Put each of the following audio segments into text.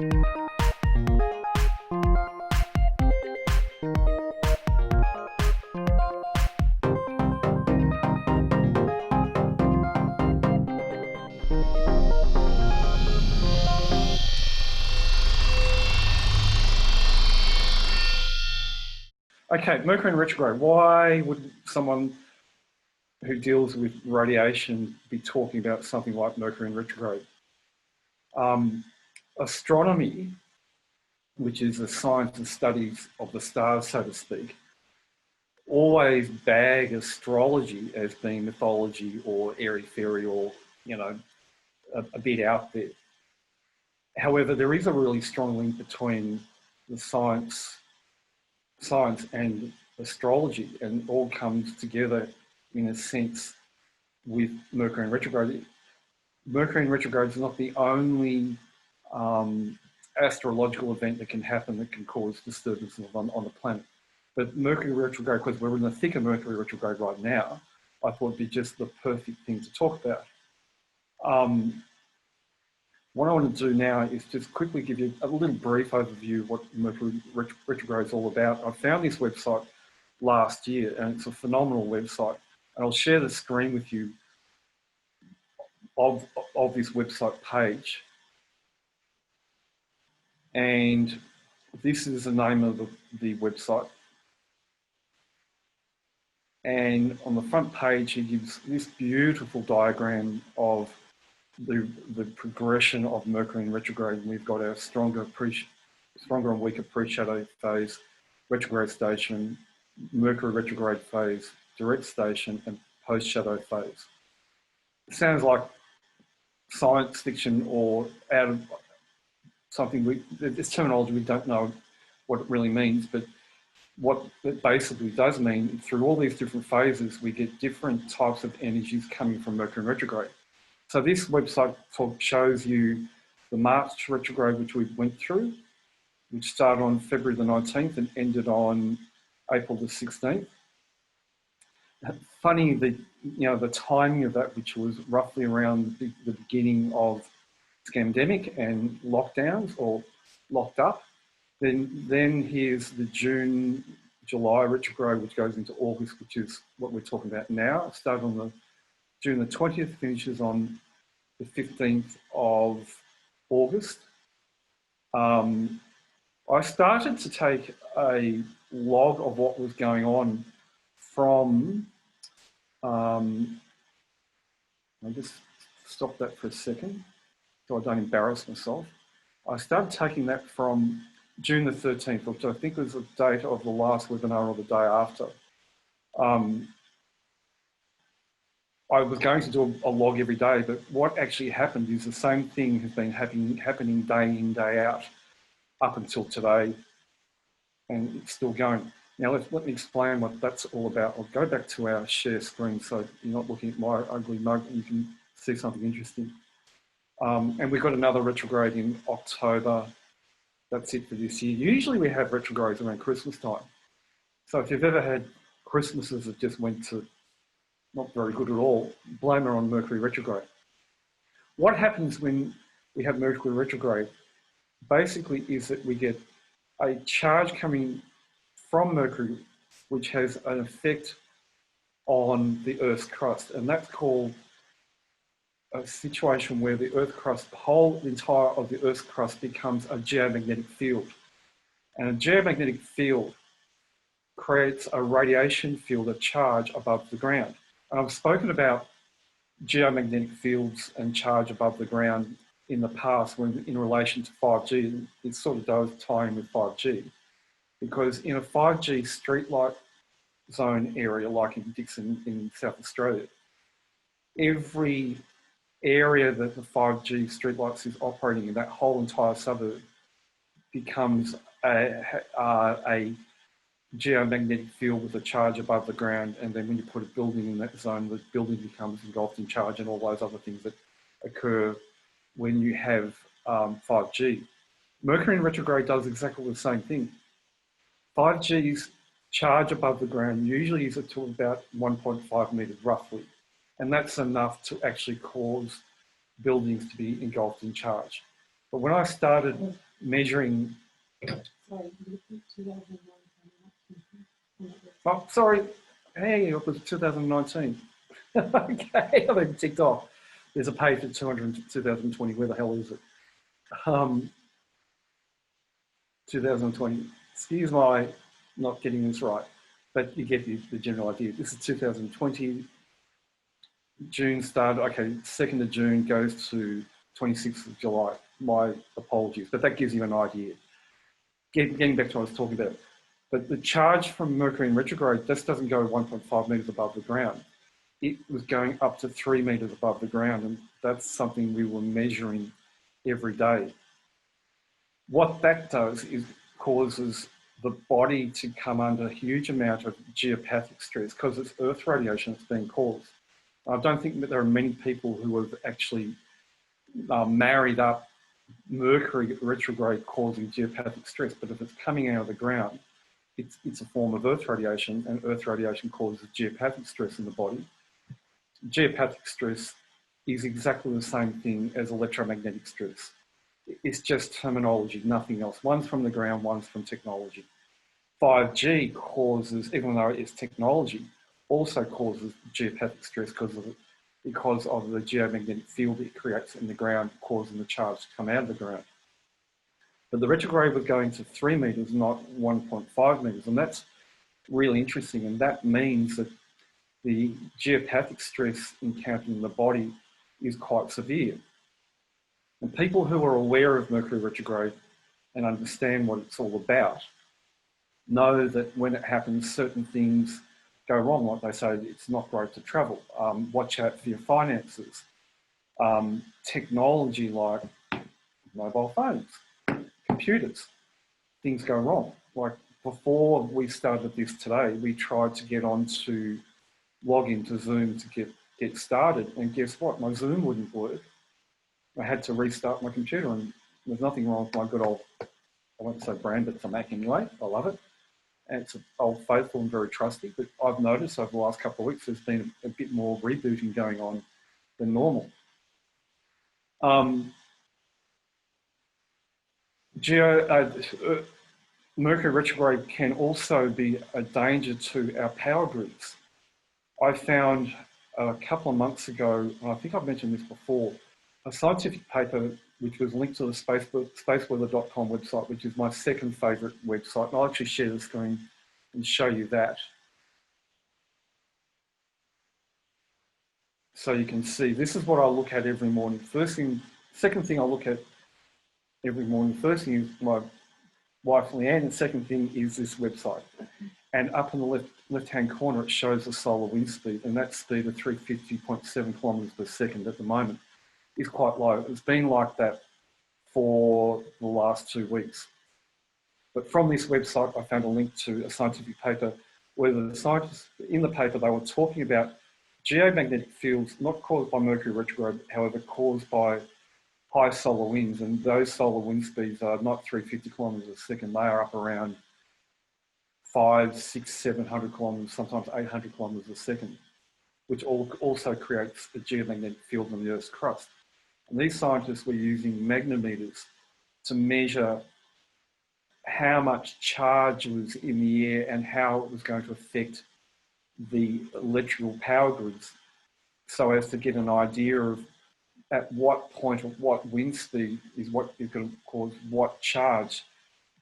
Okay, Mercury retrograde. Why would someone who deals with radiation be talking about something like Mercury retrograde? Astronomy, which is the science and studies of the stars, so to speak, always bag astrology as being mythology or airy-fairy or, you know, a bit out there. However, there is a really strong link between the science and astrology, and all comes together in a sense with Mercury retrograde. Mercury retrograde is not the only astrological event that can happen that can cause disturbances on the planet. But Mercury retrograde, because we're in the thick of Mercury retrograde right now, I thought it'd be just the perfect thing to talk about. What I want to do now is just quickly give you a little brief overview of what Mercury retrograde is all about. I found this website last year, and it's a phenomenal website. And I'll share the screen with you of this website page. And this is the name of the website. And on the front page, it gives this beautiful diagram of the progression of Mercury in retrograde. We've got our stronger and weaker pre-shadow phase, retrograde station, Mercury retrograde phase, direct station, and post-shadow phase. It sounds like science fiction or out of something, it's terminology we don't know what it really means, but what it basically does mean, through all these different phases, we get different types of energies coming from Mercury retrograde. So this website shows you the March retrograde, which we went through, which started on February the 19th and ended on April the 16th. Funny, the timing of that, which was roughly around the beginning of scandemic and lockdowns or locked up. Then here's the June-July retrograde, which goes into August, which is what we're talking about now. It started on June the 20th, finishes on the 15th of August. I started to take a log of what was going on from, I'll just stop that for a second so I don't embarrass myself. I started taking that from June the 13th, which I think was the date of the last webinar or the day after. I was going to do a log every day, but what actually happened is the same thing has been happening day in, day out up until today, and it's still going. Now let me explain what that's all about. I'll go back to our share screen so you're not looking at my ugly mug and you can see something interesting. And we've got another retrograde in October. That's it for this year. Usually we have retrogrades around Christmas time. So if you've ever had Christmases that just went to not very good at all, blame it on Mercury retrograde. What happens when we have Mercury retrograde basically is that we get a charge coming from Mercury which has an effect on the Earth's crust, and that's called a situation where the Earth crust, the entire of the Earth's crust becomes a geomagnetic field. And a geomagnetic field creates a radiation field, a charge above the ground. And I've spoken about geomagnetic fields and charge above the ground in the past when in relation to 5G. It sort of does tie in with 5G, because in a 5G streetlight zone area, like in Dixon in South Australia, every area that the 5G streetlights is operating in, that whole entire suburb becomes a geomagnetic field with a charge above the ground, and then when you put a building in that zone, the building becomes engulfed in charge and all those other things that occur when you have 5G. Mercury in retrograde does exactly the same thing. 5G's charge above the ground usually is to about 1.5 meters roughly, and that's enough to actually cause buildings to be engulfed in charge. But when I started measuring. Sorry, 2019. Oh, sorry. Hey, it was 2019. Okay, I've been ticked off. There's a page at 2020. Where the hell is it? 2020. Excuse my not getting this right, but you get the general idea. This is 2020. June started. Okay, 2nd of June goes to 26th of July. My apologies, but that gives you an idea. Getting back to what I was talking about. But the charge from Mercury in retrograde just doesn't go 1.5 metres above the ground. It was going up to 3 metres above the ground, and that's something we were measuring every day. What that does is causes the body to come under a huge amount of geopathic stress because it's Earth radiation that's being caused. I don't think that there are many people who have actually married up Mercury retrograde causing geopathic stress, but if it's coming out of the ground, it's a form of Earth radiation, and Earth radiation causes geopathic stress in the body. Geopathic stress is exactly the same thing as electromagnetic stress. It's just terminology, nothing else. One's from the ground, one's from technology. 5G causes, even though it's technology, also causes geopathic stress because of the geomagnetic field it creates in the ground, causing the charge to come out of the ground. But the retrograde was going to 3 metres, not 1.5 metres, and that's really interesting. And that means that the geopathic stress encountered in the body is quite severe. And people who are aware of Mercury retrograde and understand what it's all about know that when it happens, certain things go wrong. Like they say, it's not great to travel. Watch out for your finances. Technology like mobile phones, computers, things go wrong. Like before we started this today, we tried to get on to log into Zoom to get started, and guess what? My Zoom wouldn't work. I had to restart my computer, and there's nothing wrong with my good old, I won't say brand, but it's a Mac anyway. I love it. And it's old faithful and very trusty, but I've noticed over the last couple of weeks there's been a bit more rebooting going on than normal. Mercury retrograde can also be a danger to our power grids. I found a couple of months ago, and I think I've mentioned this before, a scientific paper which was linked to the spaceweather.com website, which is my second favourite website. And I'll actually share the screen and show you that. So you can see, this is what I look at every morning. Second thing I look at every morning, first thing is my wife Leanne, and second thing is this website. And up in the left-hand corner, it shows the solar wind speed, and that speed of 350.7 kilometres per second at the moment is quite low. It's been like that for the last 2 weeks. But from this website, I found a link to a scientific paper where the scientists in the paper, they were talking about geomagnetic fields not caused by Mercury retrograde, however, caused by high solar winds. And those solar wind speeds are not 350 kilometres a second, they are up around 500, 600, 700 kilometres, sometimes 800 kilometres a second, which also creates a geomagnetic field in the Earth's crust. And these scientists were using magnometers to measure how much charge was in the air and how it was going to affect the electrical power grids, so as to get an idea of at what point of what wind speed is what is going to cause what charge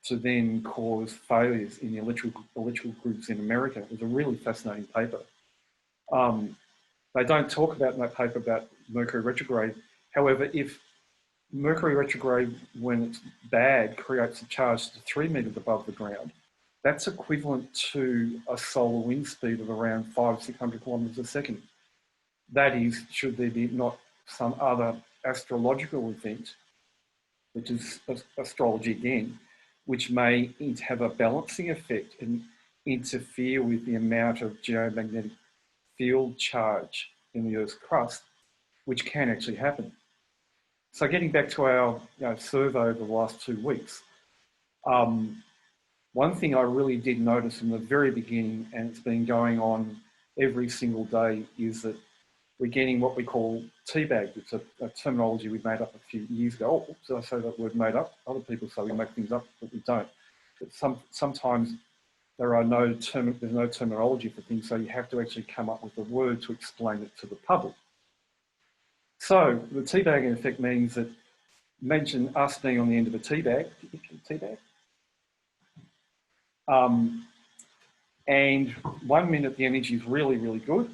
to then cause failures in the electrical grids in America. It was a really fascinating paper. They don't talk about in that paper about Mercury retrograde. However, if Mercury retrograde, when it's bad, creates a charge to 3 metres above the ground, that's equivalent to a solar wind speed of around 500, 600 kilometres a second. That is, should there be not some other astrological event, which is astrology again, which may have a balancing effect and interfere with the amount of geomagnetic field charge in the Earth's crust, which can actually happen. So getting back to our survey over the last 2 weeks, one thing I really did notice from the very beginning, and it's been going on every single day, is that we're getting what we call teabag. It's a terminology we made up a few years ago. Oh, did I say that word made up? Other people say we make things up, but we don't. But sometimes there's no terminology for things, so you have to actually come up with a word to explain it to the public. So the teabagging effect means that, imagine us being on the end of a teabag. And 1 minute the energy is really, really good.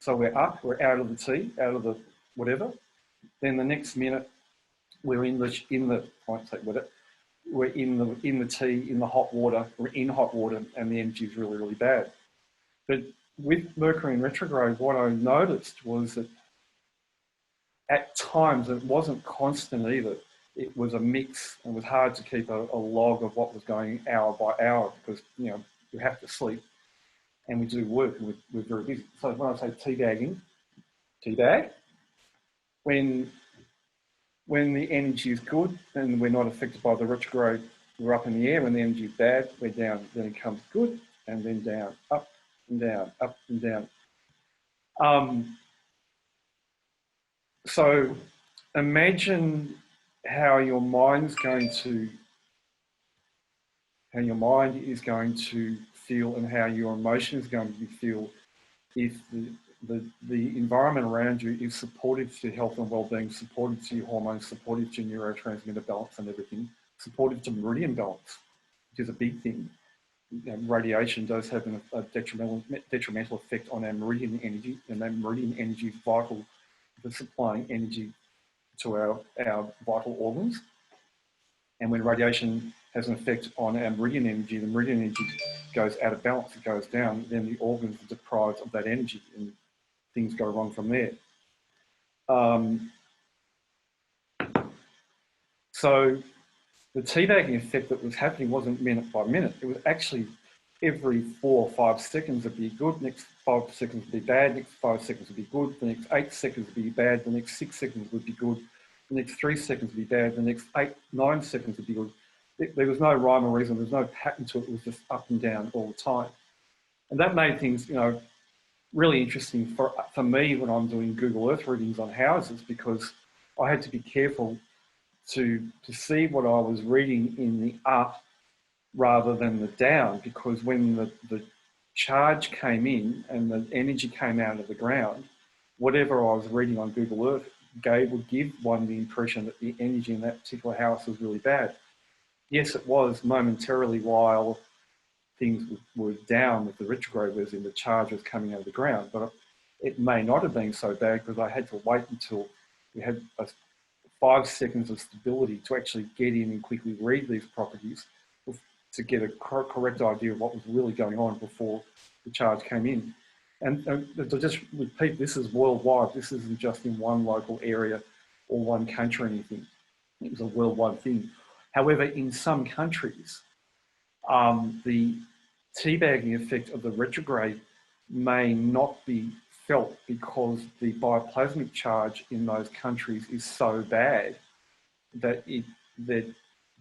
So we're up, we're out of the tea, out of the whatever. Then the next minute we're in the tea, in the hot water, we're in hot water, and the energy is really, really bad. But with Mercury in retrograde, what I noticed was that at times, it wasn't constant either. It was a mix, and it was hard to keep a log of what was going hour by hour because, you know, we have to sleep and we do work and we're very busy. So when I say teabag, when the energy is good and we're not affected by the retrograde, we're up in the air. When the energy is bad, we're down. Then it comes good and then down, up and down, up and down. So imagine how your mind is going to feel and how your emotion is going to feel if the environment around you is supportive to health and well-being, supportive to your hormones, supportive to neurotransmitter balance and everything, supportive to meridian balance, which is a big thing. You know, radiation does have a detrimental effect on our meridian energy, and that meridian energy is vital for supplying energy to our vital organs. And when radiation has an effect on our meridian energy, the meridian energy goes out of balance, it goes down, then the organs are deprived of that energy and things go wrong from there. So the teabagging effect that was happening wasn't minute by minute. It was actually every 4 or 5 seconds would be good, next 5 seconds would be bad, next 5 seconds would be good, the next 8 seconds would be bad, the next 6 seconds would be good, the next 3 seconds would be bad, the next 9 seconds would be good. There was no rhyme or reason, there was no pattern to it, it was just up and down all the time. And that made things, you know, really interesting for me when I'm doing Google Earth readings on houses, because I had to be careful to see what I was reading in the up rather than the down, because when the charge came in and the energy came out of the ground, whatever I was reading on Google Earth would give one the impression that the energy in that particular house was really bad. Yes, it was momentarily while things were down with the retrograde, whereas in the charge was coming out of the ground, but it may not have been so bad because I had to wait until we had 5 seconds of stability to actually get in and quickly read these properties to get a correct idea of what was really going on before the charge came in. And to just repeat, this is worldwide. This isn't just in one local area or one country or anything. It was a worldwide thing. However, in some countries, the teabagging effect of the retrograde may not be felt because the bioplasmic charge in those countries is so bad that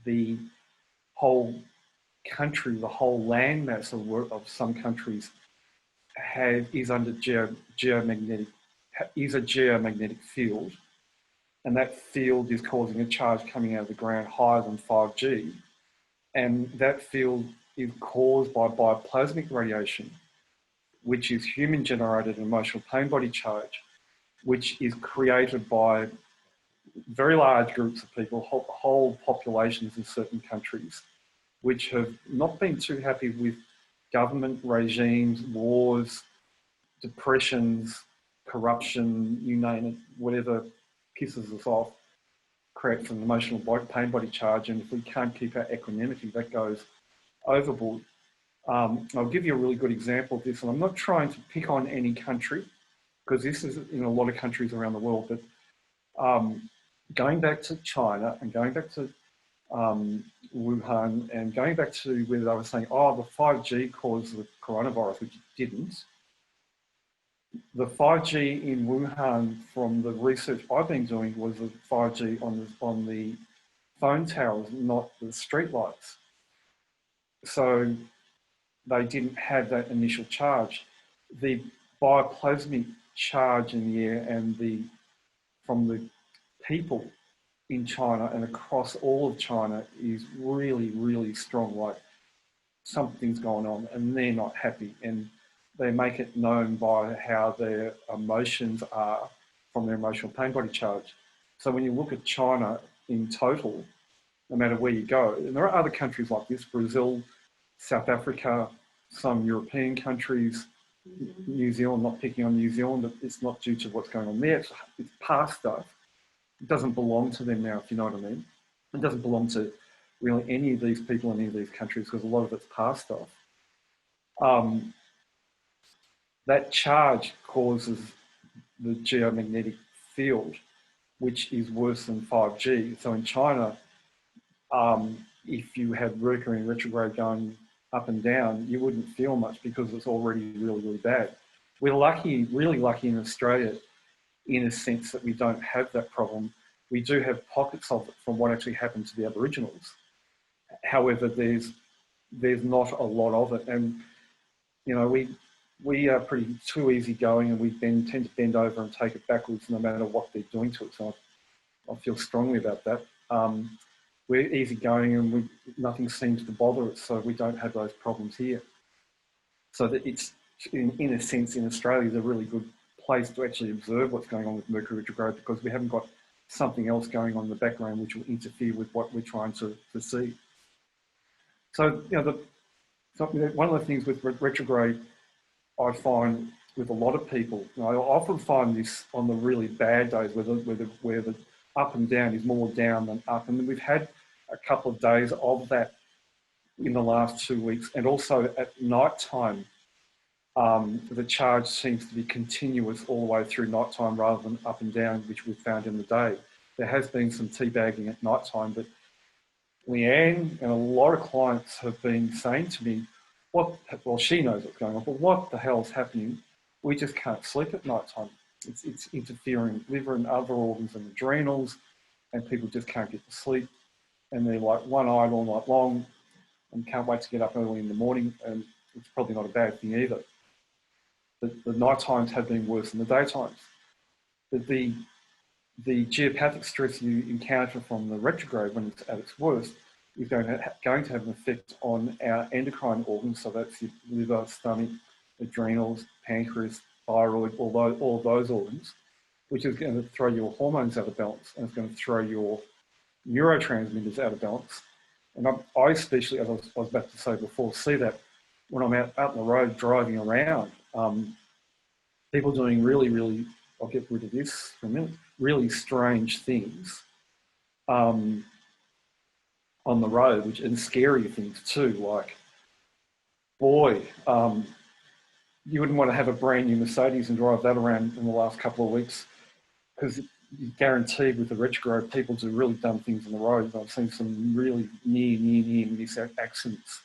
the whole country, the whole landmass of some countries is under geomagnetic field, and that field is causing a charge coming out of the ground higher than 5G, and that field is caused by bioplasmic radiation, which is human-generated emotional pain body charge, which is created by very large groups of people, whole populations in certain countries, which have not been too happy with government regimes, wars, depressions, corruption, you name it, whatever pisses us off, creates an emotional pain body charge, and if we can't keep our equanimity, that goes overboard. I'll give you a really good example of this, and I'm not trying to pick on any country, because this is in a lot of countries around the world, but going back to China and going back to Wuhan and going back to where they were saying, oh, the 5G caused the coronavirus, which it didn't. The 5G in Wuhan, from the research I've been doing, was the 5G on the phone towers, not the street lights. So they didn't have that initial charge. The bioplasmic charge in the air and from the people in China and across all of China is really, really strong. Like something's going on and they're not happy, and they make it known by how their emotions are from their emotional pain body charge. So when you look at China in total, no matter where you go, and there are other countries like this, Brazil, South Africa, some European countries, New Zealand, not picking on New Zealand, it's not due to what's going on there, it's past stuff. It doesn't belong to them now, if you know what I mean. It doesn't belong to really any of these people in any of these countries because a lot of it's past stuff. That charge causes the geomagnetic field, which is worse than 5G. So in China, if you had Mercury retrograde going up and down, you wouldn't feel much because it's already really, really bad. We're lucky, really lucky in Australia in a sense that we don't have that problem. We do have pockets of it from what actually happened to the Aboriginals. However, there's not a lot of it. And, you know, we are pretty too easygoing, and we tend to bend over and take it backwards no matter what they're doing to it. So I feel strongly about that. We're easygoing and nothing seems to bother us, so we don't have those problems here. So that it's, in a sense, in Australia, is a really good place to actually observe what's going on with Mercury retrograde because we haven't got something else going on in the background which will interfere with what we're trying to see. So, you know, one of the things with retrograde I find with a lot of people, you know, I often find this on the really bad days where the up and down is more down than up. And we've had a couple of days of that in the last 2 weeks. And also at night time, the charge seems to be continuous all the way through night time rather than up and down, which we've found in the day. There has been some teabagging at night time, but Leanne and a lot of clients have been saying to me, well, she knows what's going on, but what the hell's happening? We just can't sleep at night time. It's interfering with liver and other organs and adrenals, and people just can't get to sleep. And they're like one-eyed all night long and can't wait to get up early in the morning, and it's probably not a bad thing either. The night times have been worse than the daytimes. The geopathic stress you encounter from the retrograde when it's at its worst is going to have an effect on our endocrine organs, so that's your liver, stomach, adrenals, pancreas, thyroid, all those organs, which is going to throw your hormones out of balance, and it's going to throw your neurotransmitters out of balance. And I especially, as I was about to say before, see that when I'm out on the road driving around, people doing really, I'll get rid of this for a minute, really strange things on the road, and scary things too. Like, boy, you wouldn't want to have a brand new Mercedes and drive that around in the last couple of weeks, because you're guaranteed with the retrograde, people do really dumb things on the road. I've seen some really near miss accidents.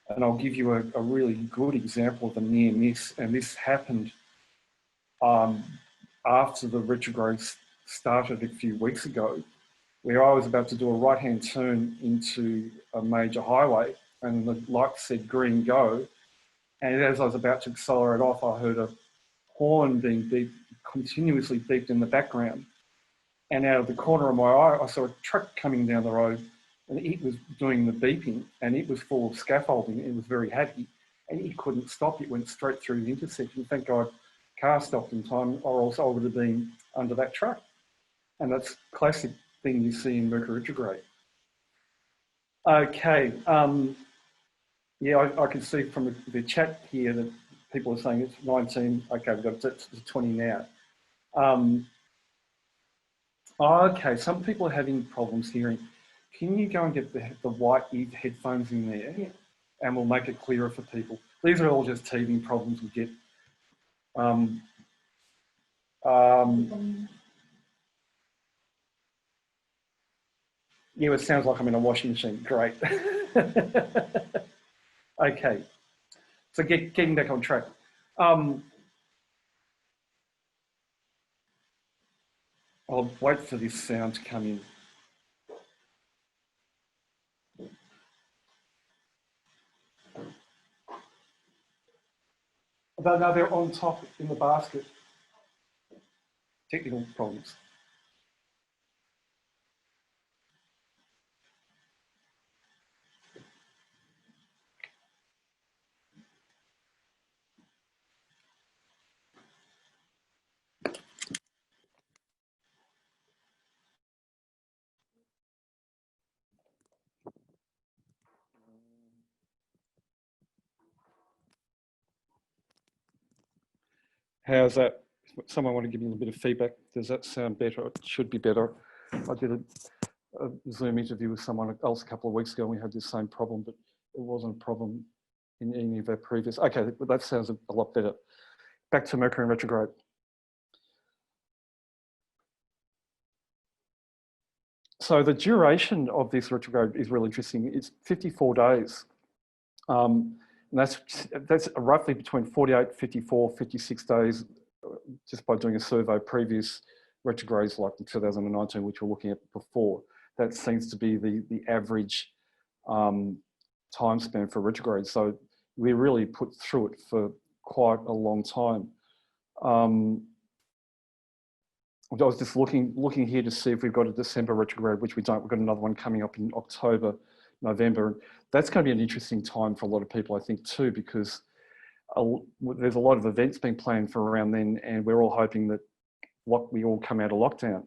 And I'll give you a really good example of a near miss, and this happened after the retrograde started a few weeks ago, where I was about to do a right-hand turn into a major highway, and the light said green, go. And as I was about to accelerate off, I heard a horn being beeped, continuously beeped in the background. And out of the corner of my eye, I saw a truck coming down the road, and it was doing the beeping, and it was full of scaffolding. It was very heavy, and it couldn't stop. It went straight through the intersection. Thank God, car stopped in time, or else I would have been under that truck. And that's a classic thing you see in Mercury retrograde. Okay, yeah, I can see from the chat here that people are saying it's 19. Okay, we've got it to 20 now. Okay, some people are having problems hearing. Can you go and get the white ear headphones in there? Yeah. And we'll make it clearer for people. These are all just teething problems we get. Yeah, it sounds like I'm in a washing machine. Great. Okay, so getting back on track. I'll wait for this sound to come in. No, they're on top in the basket. Technical problems. How's that? Someone want to give me a little bit of feedback? Does that sound better? It should be better. I did a Zoom interview with someone else a couple of weeks ago and we had this same problem, but it wasn't a problem in any of our previous. Okay, that sounds a lot better. Back to Mercury retrograde. So the duration of this retrograde is really interesting. It's 54 days. And that's roughly between 48, 54, 56 days, just by doing a survey of previous retrogrades like the 2019, which we're looking at before. That seems to be the average time span for retrograde. So we really put through it for quite a long time. I was just looking here to see if we've got a December retrograde, which we don't. We've got another one coming up in October, November. That's going to be an interesting time for a lot of people, I think, too, because there's a lot of events being planned for around then, and we're all hoping that we all come out of lockdown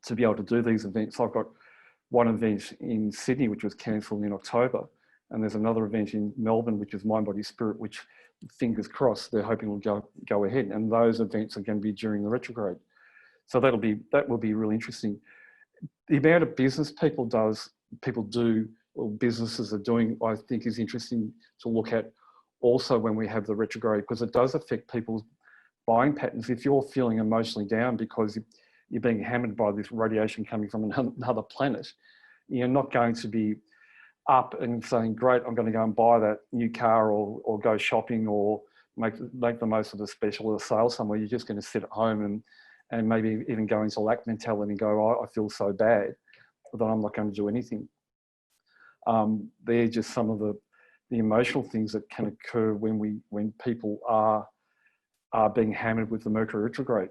to be able to do these events. I've got one event in Sydney, which was cancelled in October, and there's another event in Melbourne, which is Mind, Body, Spirit, which, fingers crossed, they're hoping will go ahead, and those events are going to be during the retrograde. So that will be really interesting. The amount of business people do, or businesses are doing, I think is interesting to look at also when we have the retrograde, because it does affect people's buying patterns. If you're feeling emotionally down because you're being hammered by this radiation coming from another planet, you're not going to be up and saying, great, I'm going to go and buy that new car or go shopping or make the most of a special or a sale somewhere. You're just going to sit at home and maybe even go into lack mentality and go, oh, I feel so bad that I'm not going to do anything. They're just some of the emotional things that can occur when people are being hammered with the Mercury retrograde.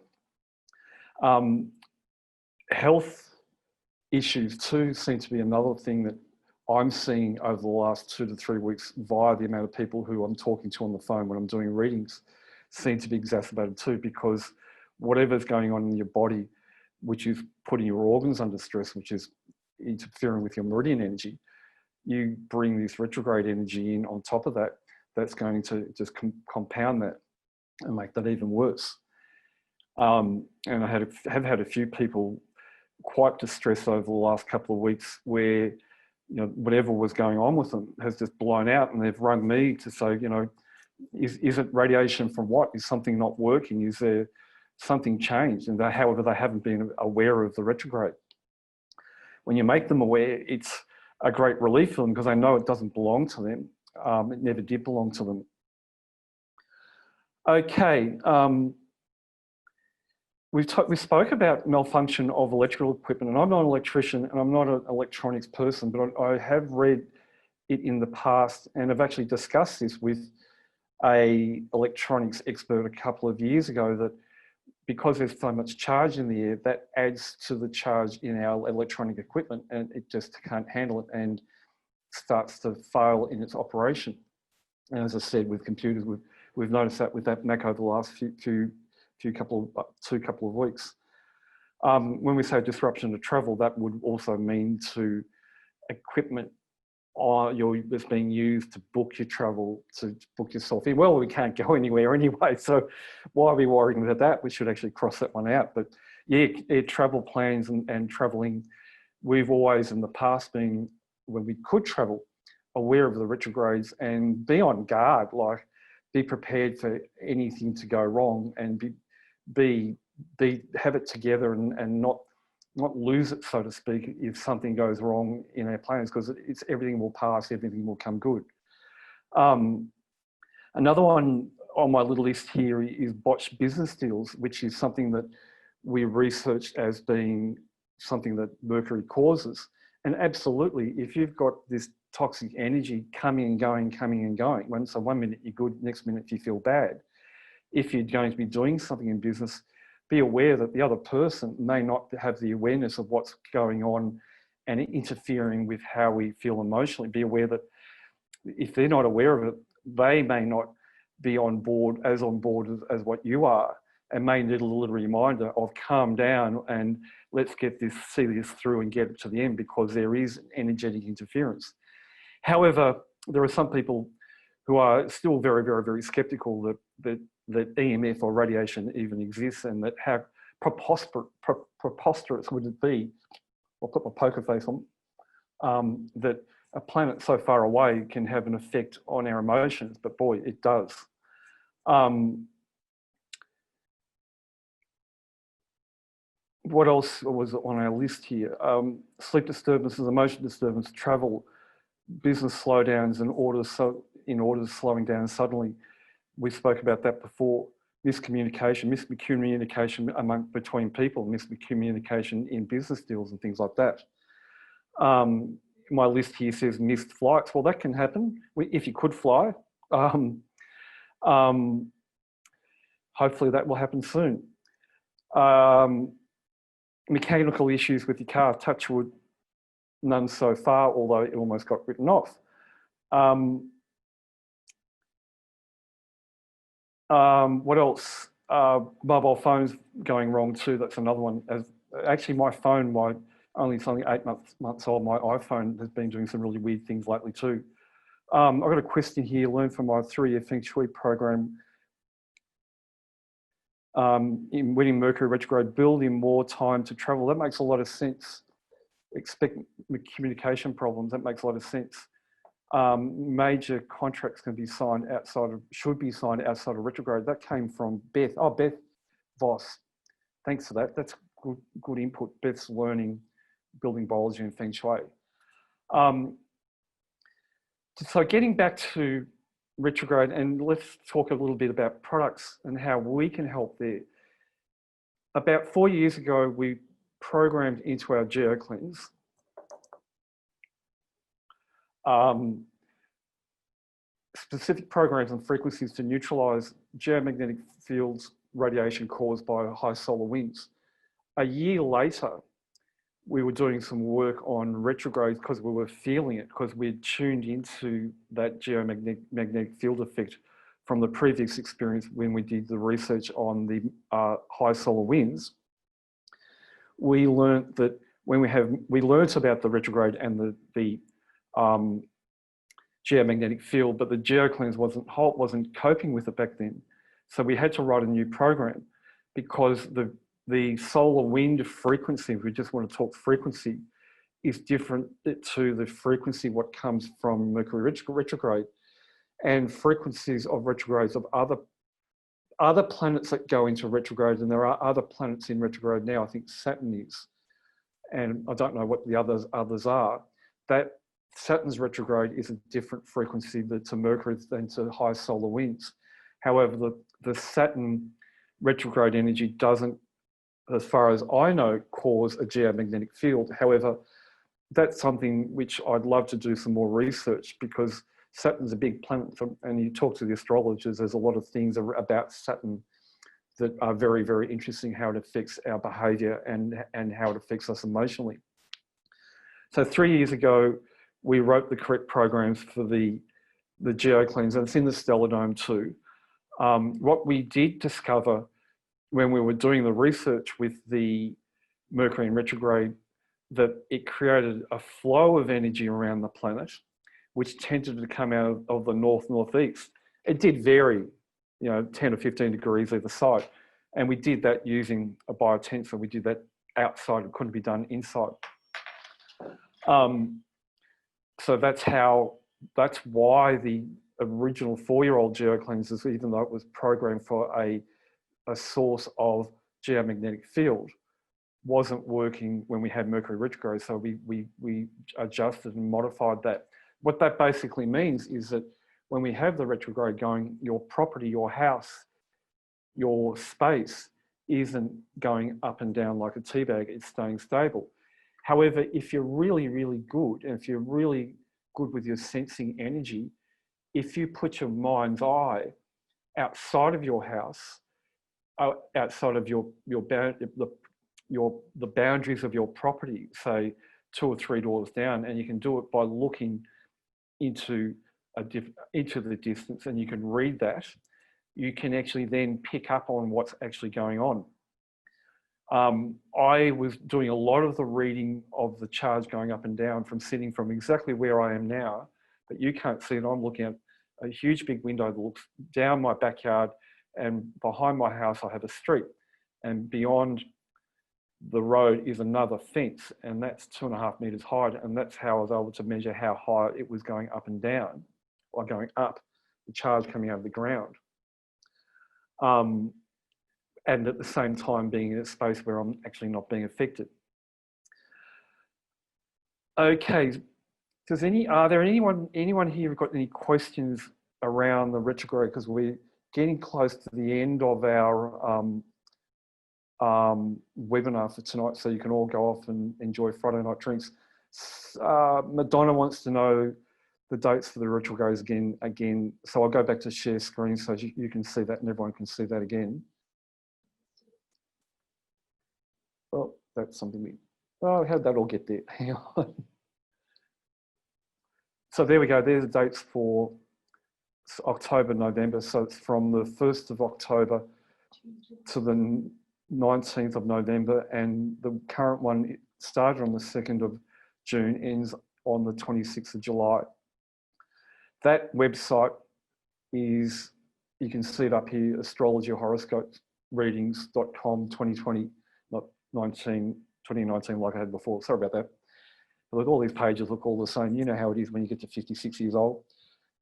Health issues too seem to be another thing that I'm seeing over the last 2 to 3 weeks via the amount of people who I'm talking to on the phone when I'm doing readings, seem to be exacerbated too, because whatever's going on in your body, which is putting your organs under stress, which is interfering with your meridian energy, you bring this retrograde energy in on top of that, that's going to just compound that and make that even worse. And I have had a few people quite distressed over the last couple of weeks where, whatever was going on with them has just blown out, and they've rung me to say, is it radiation from what? Is something not working? Is there something changed? And however, they haven't been aware of the retrograde. When you make them aware, it's a great relief for them because they know it doesn't belong to them. It never did belong to them. Okay, we spoke about malfunction of electrical equipment, and I'm not an electrician and I'm not an electronics person, but I have read it in the past, and I've actually discussed this with an electronics expert a couple of years ago, that because there's so much charge in the air, that adds to the charge in our electronic equipment, and it just can't handle it and starts to fail in its operation. And as I said, with computers, we've noticed that with that Mac over the last couple of weeks. When we say disruption to travel, that would also mean to equipment that's being used to book your travel, to book yourself in. Well, we can't go anywhere anyway, so why are we worrying about that? We should actually cross that one out. But yeah, travel plans and traveling, we've always in the past been, when we could travel, aware of the retrogrades and be on guard, like be prepared for anything to go wrong, and have it together and not lose it, so to speak, if something goes wrong in our plans, because everything will pass, everything will come good. Another one on my little list here is botched business deals, which is something that we researched as being something that Mercury causes. And absolutely, if you've got this toxic energy coming and going, so 1 minute you're good, next minute you feel bad. If you're going to be doing something in business, be aware that the other person may not have the awareness of what's going on and interfering with how we feel emotionally. Be aware that if they're not aware of it, they may not be on board as what you are, and may need a little reminder of calm down and let's see this through and get it to the end, because there is energetic interference. However, there are some people who are still very, very, very skeptical that EMF or radiation even exists, and that how preposterous would it be, I'll put my poker face on, that a planet so far away can have an effect on our emotions, but boy, it does. What else was on our list here? Sleep disturbances, emotion disturbance, travel, business slowdowns, and orders slowing down suddenly. We spoke about that before. Miscommunication between people, miscommunication in business deals and things like that. My list here says missed flights. Well, that can happen if you could fly. Hopefully that will happen soon. Mechanical issues with your car, touch wood, none so far, although it almost got written off. What else? Mobile phones going wrong too. That's another one. Actually, my phone, only something 8 months old, my iPhone has been doing some really weird things lately too. I've got a question here. Learn from my 3-year Feng Shui program. In winning Mercury Retrograde, build in more time to travel. That makes a lot of sense. Expect communication problems. That makes a lot of sense. Major contracts can be signed should be signed outside of retrograde. That came from Beth. Oh, Beth Voss. Thanks for that. That's good input. Beth's learning building biology and Feng Shui. So getting back to retrograde, and let's talk a little bit about products and how we can help there. About 4 years ago, we programmed into our GeoCleanse specific programs and frequencies to neutralize geomagnetic fields radiation caused by high solar winds. A year later, we were doing some work on retrogrades because we were feeling it, because we'd tuned into that geomagnetic field effect from the previous experience when we did the research on the high solar winds. We learned that we learned about the retrograde and the geomagnetic field, but the GeoCleanse wasn't coping with it back then. So we had to write a new program, because the solar wind frequency, if we just want to talk frequency, is different to the frequency what comes from Mercury retrograde, and frequencies of retrogrades of other planets that go into retrograde, and there are other planets in retrograde now. I think Saturn is, and I don't know what the others are. That Saturn's retrograde is a different frequency to Mercury than to high solar winds. However, the Saturn retrograde energy doesn't, as far as I know, cause a geomagnetic field. However, that's something which I'd love to do some more research, because Saturn's a big planet, and you talk to the astrologers, there's a lot of things about Saturn that are very, very interesting, how it affects our behavior and how it affects us emotionally. So 3 years ago, we wrote the correct programs for the GeoCleanse, and it's in the Stellar Dome too. What we did discover when we were doing the research with the Mercury in retrograde, that it created a flow of energy around the planet, which tended to come out of the northeast. It did vary, 10 or 15 degrees either side. And we did that using a biotensor. We did that outside. It couldn't be done inside. So that's why the original 4-year-old GeoCleanses, even though it was programmed for a source of geomagnetic field, wasn't working when we had Mercury retrograde. So we adjusted and modified that. What that basically means is that when we have the retrograde going, your property, your house, your space isn't going up and down like a tea bag, it's staying stable. However, if you're really, really good, and if you're really good with your sensing energy, if you put your mind's eye outside of your house, outside of the boundaries of your property, say 2 or 3 doors down, and you can do it by looking into the distance, and you can read that, you can actually then pick up on what's actually going on. I was doing a lot of the reading of the charge going up and down from sitting from exactly where I am now, but you can't see it. I'm looking at a huge big window that looks down my backyard, and behind my house I have a street, and beyond the road is another fence, and that's 2.5 meters high, and that's how I was able to measure how high it was going up and down, or going up, the charge coming out of the ground. And at the same time being in a space where I'm actually not being affected. Okay, are there anyone here who've got any questions around the retrograde? Because we're getting close to the end of our webinar for tonight, so you can all go off and enjoy Friday night drinks. Madonna wants to know the dates for the retrogrades again. So I'll go back to share screen so you can see that and everyone can see that again. Oh, that's something how'd that all get there? Hang on. So there we go. There's the dates for October, November. So it's from the 1st of October to the 19th of November. And the current one started on the 2nd of June, ends on the 26th of July. That website is, you can see it up here, astrologyhoroscopereadings.com 2020, not 2019 like I had before. Sorry about that. But look, all these pages look all the same. You know how it is when you get to 56 years old.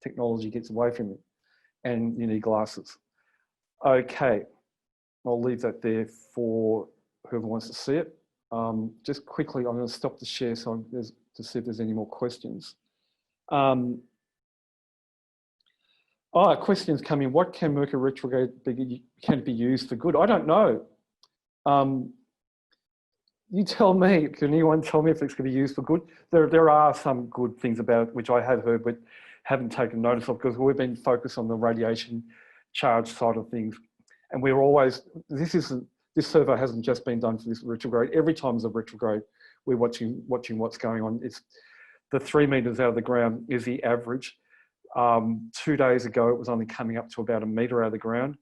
Technology gets away from you and you need glasses. Okay, I'll leave that there for whoever wants to see it. Just quickly, I'm going to stop the share to see if there's any more questions. Questions coming. What can Mercury retrograde can it be used for good? I don't know. You tell me. Can anyone tell me if it's going to be used for good? There are some good things about it, which I have heard but haven't taken notice of, because we've been focused on the radiation charge side of things, and we're always. This survey hasn't just been done for this retrograde. Every time there's a retrograde, we're watching what's going on. It's the 3 meters out of the ground is the average. 2 days ago, it was only coming up to about 1 meter out of the ground.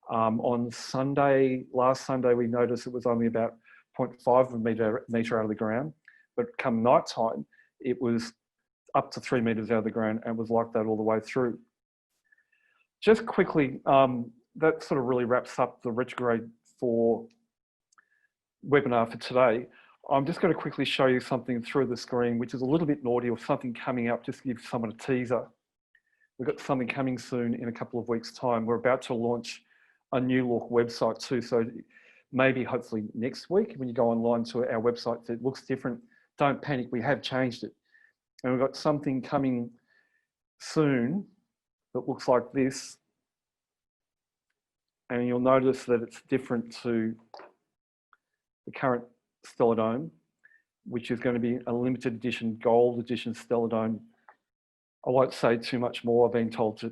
On Sunday, last Sunday, we noticed it was only about 0.5 of a meter out of the ground. But come night time, it was up to 3 meters out of the ground, and it was like that all the way through. Just quickly, that sort of really wraps up the retrograde for webinar for today. I'm just going to quickly show you something through the screen, which is a little bit naughty, or something coming up, just to give someone a teaser. We've got something coming soon in a couple of weeks' time. We're about to launch a new look website too. So maybe hopefully next week when you go online to our website, if it looks different, don't panic, we have changed it. And we've got something coming soon that looks like this. And you'll notice that it's different to the current Stellar Dome, which is going to be a limited edition, gold edition Stellar Dome. I won't say too much more. I've been told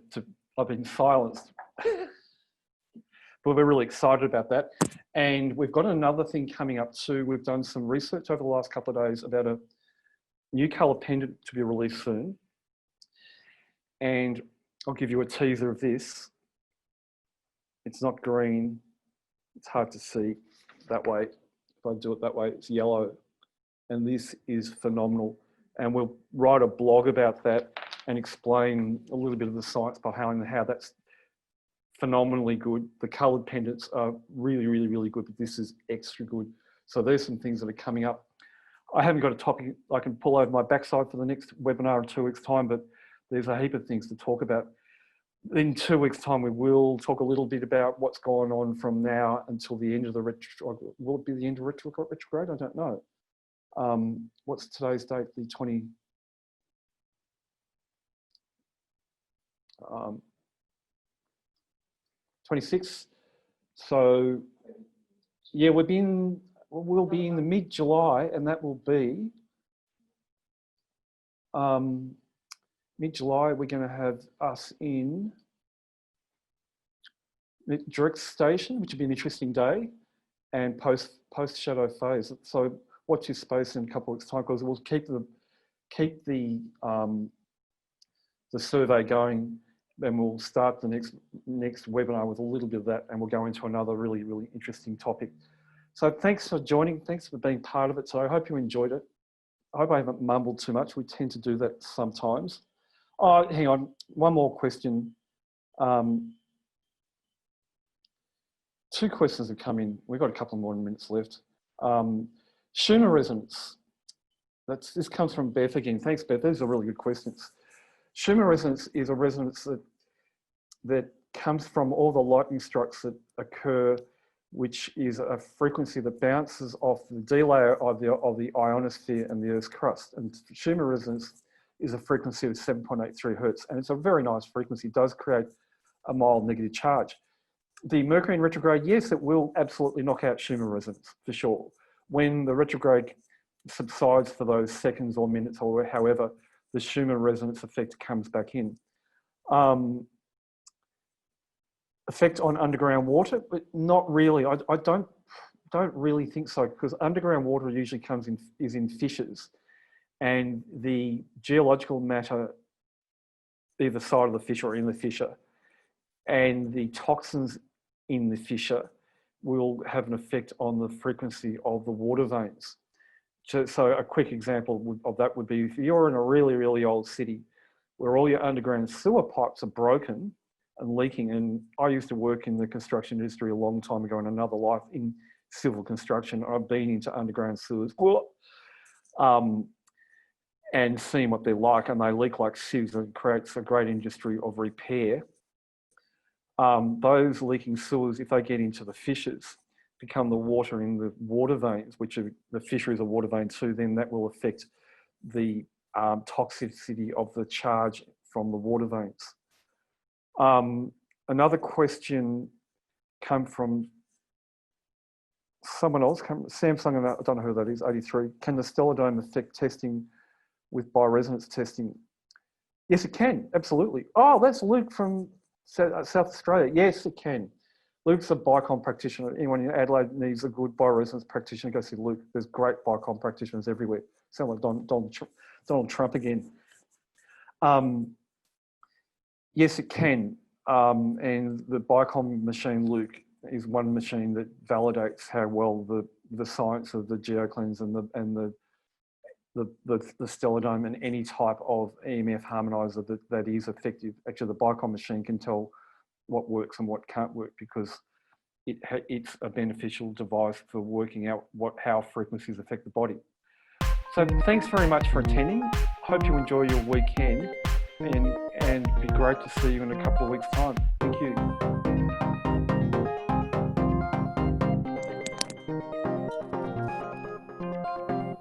I've been silenced. But we're really excited about that. And we've got another thing coming up too. We've done some research over the last couple of days about a new colour pendant to be released soon. And I'll give you a teaser of this. It's not green. It's hard to see that way. If I do it that way, it's yellow. And this is phenomenal. And we'll write a blog about that and explain a little bit of the science behind how that's phenomenally good. The coloured pendants are really, really, really good, but this is extra good. So there's some things that are coming up. I haven't got a topic I can pull over my backside for the next webinar in 2 weeks' time, but there's a heap of things to talk about. In 2 weeks' time, we will talk a little bit about what's going on from now until the end of the retrograde. Will it be the end of retrograde? I don't know. What's today's date? The 26th. So yeah, we've been will be in the mid-July, and that will be mid-July. We're going to have us in direct station, which will be an interesting day, and post shadow phase. So watch your space in a couple of weeks' time, because we'll keep the survey going. Then we'll start the next webinar with a little bit of that, and we'll go into another really, really interesting topic. So thanks for joining. Thanks for being part of it. So I hope you enjoyed it. I hope I haven't mumbled too much. We tend to do that sometimes. Oh, hang on. One more question. 2 questions have come in. We've got a couple more minutes left. Schumann resonance. This comes from Beth again. Thanks, Beth. These are really good questions. Schumann resonance is a resonance that comes from all the lightning strikes that occur, which is a frequency that bounces off the D layer of the ionosphere and the Earth's crust. And Schumann resonance is a frequency of 7.83 hertz, and it's a very nice frequency. It does create a mild negative charge. The Mercury in retrograde, yes, it will absolutely knock out Schumann resonance for sure. When the retrograde subsides for those seconds or minutes or however, the Schumann resonance effect comes back in. Effect on underground water, but not really. I don't really think so, because underground water usually is in fissures, and the geological matter either side of the fissure or in the fissure, and the toxins in the fissure will have an effect on the frequency of the water veins. So a quick example of that would be if you're in a really, really old city where all your underground sewer pipes are broken and leaking. And I used to work in the construction industry a long time ago in another life in civil construction. I've been into underground sewers and seen what they're like, and they leak like sieves, and it creates a great industry of repair. Those leaking sewers, if they get into the fissures, become the water in the water veins, which are the fissure is a water vein too, then that will affect the toxicity of the charge from the water veins. Another question came from someone else, Samsung, I don't know who that is, 83. Can the stellar dome affect testing with bioresonance testing? Yes, it can, absolutely. Oh, that's Luke from South Australia. Yes, it can. Luke's a biocom practitioner. Anyone in Adelaide needs a good bioresonance practitioner, go see Luke. There's great biocom practitioners everywhere. Sound like Donald Trump again. Yes, it can. And the biocom machine, Luke, is one machine that validates how well the science of the geoclins and the stellar dome and any type of EMF harmonizer that is effective. Actually, the biocom machine can tell what works and what can't work, because it's a beneficial device for working out how frequencies affect the body. So thanks very much for attending. Hope you enjoy your weekend, and it'd be great to see you in a couple of weeks' time. Thank you.